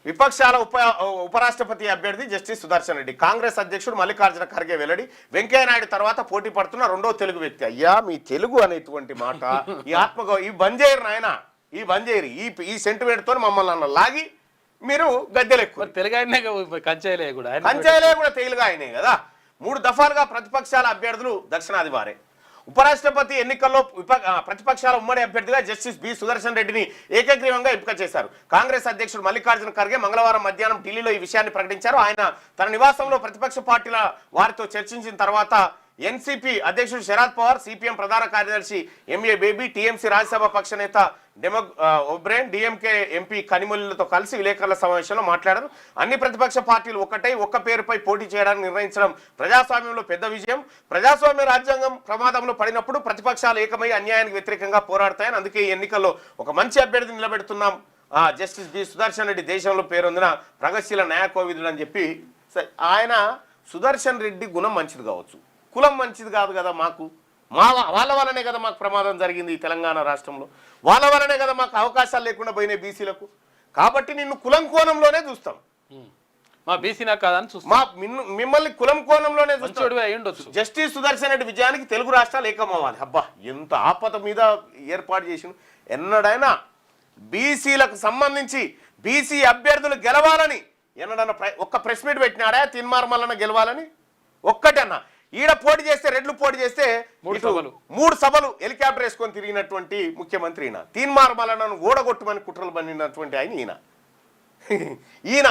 విపక్షాల ఉపరాష్ట్రపతి అభ్యర్థి జస్టిస్ సుదర్శన్ రెడ్డి, కాంగ్రెస్ అధ్యక్షుడు మల్లికార్జున ఖర్గే వెల్లడి. వెంకయ్యనాయుడు తర్వాత పోటీ పడుతున్న రెండో తెలుగు వ్యక్తి. అయ్యా మీ తెలుగు అనేటువంటి మాట ఈ ఈ బంజేరు నాయన, ఈ బంజేరి ఈ సెంటిమెంట్ తో మమ్మల్ని అన్న లాగి మీరు గద్దెలెక్కు. కంచాయిలే కూడా తెలుగు ఆయనే కదా. 3 దఫాలుగా ప్రతిపక్షాల అభ్యర్థులు దక్షిణాది వారే. ఉపరాష్ట్రపతి ఎన్నికల్లో ప్రతిపక్షాల ఉమ్మడి అభ్యర్థిగా జస్టిస్ బి సుదర్శన్ రెడ్డిని ఏకగ్రీవంగా ఎంపిక చేశారు. కాంగ్రెస్ అధ్యక్షుడు మల్లికార్జున ఖర్గే మంగళవారం మధ్యాహ్నం ఢిల్లీలో ఈ విషయాన్ని ప్రకటించారు. ఆయన తన నివాసంలో ప్రతిపక్ష పార్టీల వారితో చర్చించిన తర్వాత ఎన్సీపీ అధ్యక్షుడు శరద్ పవార్, సిపిఎం ప్రధాన కార్యదర్శి ఎంఏ బేబీ, టీఎంసీ రాజ్యసభ పక్ష నేత ఒబ్రేన్, డిఎంకే ఎంపీ కనిమొల్లితో కలిసి విలేకరుల సమావేశంలో మాట్లాడారు. అన్ని ప్రతిపక్ష పార్టీలు ఒక్క పేరుపై పోటీ చేయడానికి నిర్ణయించడం ప్రజాస్వామ్యంలో పెద్ద విజయం. ప్రజాస్వామ్య రాజ్యాంగం ప్రమాదంలో పడినప్పుడు ప్రతిపక్షాలు ఏకమై అన్యాయానికి వ్యతిరేకంగా పోరాడతాయని, అందుకే ఈ ఎన్నికల్లో ఒక మంచి అభ్యర్థిని నిలబెడుతున్నాం. జస్టిస్ బి సుదర్శన్ రెడ్డి దేశంలో పేరొందిన ప్రగతిశీల న్యాయకోవిదుడు అని చెప్పి ఆయన. సుదర్శన్ రెడ్డి గుణం మంచిది కావచ్చు, కులం మంచిది కాదు కదా. మాకు వాళ్ళ వల్లనే కదా మాకు ప్రమాదం జరిగింది ఈ తెలంగాణ రాష్ట్రంలో. వాళ్ళ వల్లనే కదా మాకు అవకాశాలు లేకుండా పోయినాయి బీసీలకు. కాబట్టి నిన్ను కులం కోణంలోనే చూస్తాం. మా బీసీనా కాదని చూస్తాం. మిమ్మల్ని కులం కోణంలోనే చూస్తాం. జస్టిస్ సుదర్శన్ రెడ్డి విజయానికి తెలుగు రాష్ట్రాలు ఏకమవ్వాలి. అబ్బా ఎంత ఆపద మీద ఏర్పాటు చేసిన. ఎన్నడైనా బీసీలకు సంబంధించి బీసీ అభ్యర్థులు గెలవాలని ఎన్నడన్నా ఒక్క ప్రెస్ మీట్ పెట్టినాడా తిన్మార్మలన గెలవాలని? ఒక్కటన్నా. ఈడ పోటీ చేస్తే రెడ్లు పోటీ చేస్తే 3 సభలు హెలికాప్టర్ వేసుకొని తిరిగినటువంటి ముఖ్యమంత్రి ఈయన. తీన్మార్మలను ఓడగొట్టుమని కుట్రలు పన్నినటువంటి ఆయన ఈయన.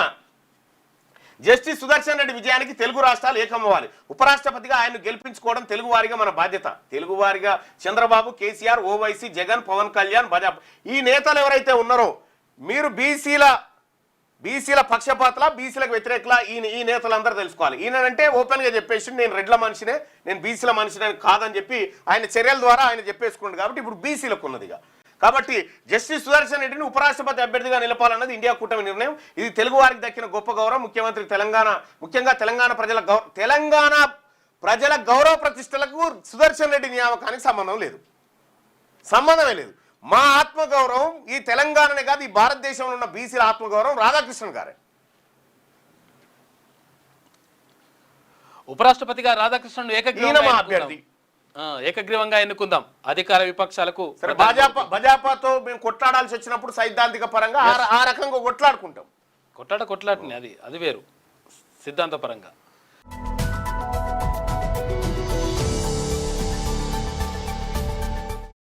జస్టిస్ సుదర్శన్ రెడ్డి విజయానికి తెలుగు రాష్ట్రాలు ఏకమవ్వాలి. ఉపరాష్ట్రపతిగా ఆయన గెలిపించుకోవడం తెలుగు వారిగా మన బాధ్యత. తెలుగు వారిగా చంద్రబాబు, కేసీఆర్, ఓవైసీ, జగన్, పవన్ కళ్యాణ్, భాజపా ఈ నేతలు ఎవరైతే ఉన్నారో మీరు బీసీల పక్షపాతల, బీసీలకు వ్యతిరేకలా ఈ నేతలందరూ తెలుసుకోవాలి. ఈయనంటే ఓపెన్ గా చెప్పేసి నేను రెడ్ల మనిషినే, నేను బీసీల మనిషినే కాదని చెప్పి ఆయన చర్యల ద్వారా ఆయన చెప్పేసుకున్నాడు. కాబట్టి ఇప్పుడు బీసీలకు ఉన్నదిగా. కాబట్టి జస్టిస్ సుదర్శన్ రెడ్డిని ఉపరాష్ట్రపతి అభ్యర్థిగా నిలపాలన్నది ఇండియా కూటమి నిర్ణయం. ఇది తెలుగు వారికి దక్కిన గొప్ప గౌరవం. ముఖ్యమంత్రి ముఖ్యంగా తెలంగాణ ప్రజల గౌరవ ప్రతిష్టలకు సుదర్శన్ రెడ్డి నియామకానికి సంబంధమే లేదు. మా ఆత్మగౌరవం ఈ తెలంగాణనే కాదు, ఈ భారతదేశంలో ఉన్న బీసీల ఆత్మగౌరవం రాధాకృష్ణన్ గారే. ఉపరాష్ట్రపతిగా రాధాకృష్ణన్ ఏకగ్రీవంగా ఎన్నుకుందాం. అధికార విపక్షాలకు భాజపాతో మేము కొట్లాడాల్సి వచ్చినప్పుడు సైద్ధాంతిక పరంగా ఆ రకంగా కొట్లాడుకుంటాం. కొట్లాటని అది వేరు సిద్ధాంత పరంగా.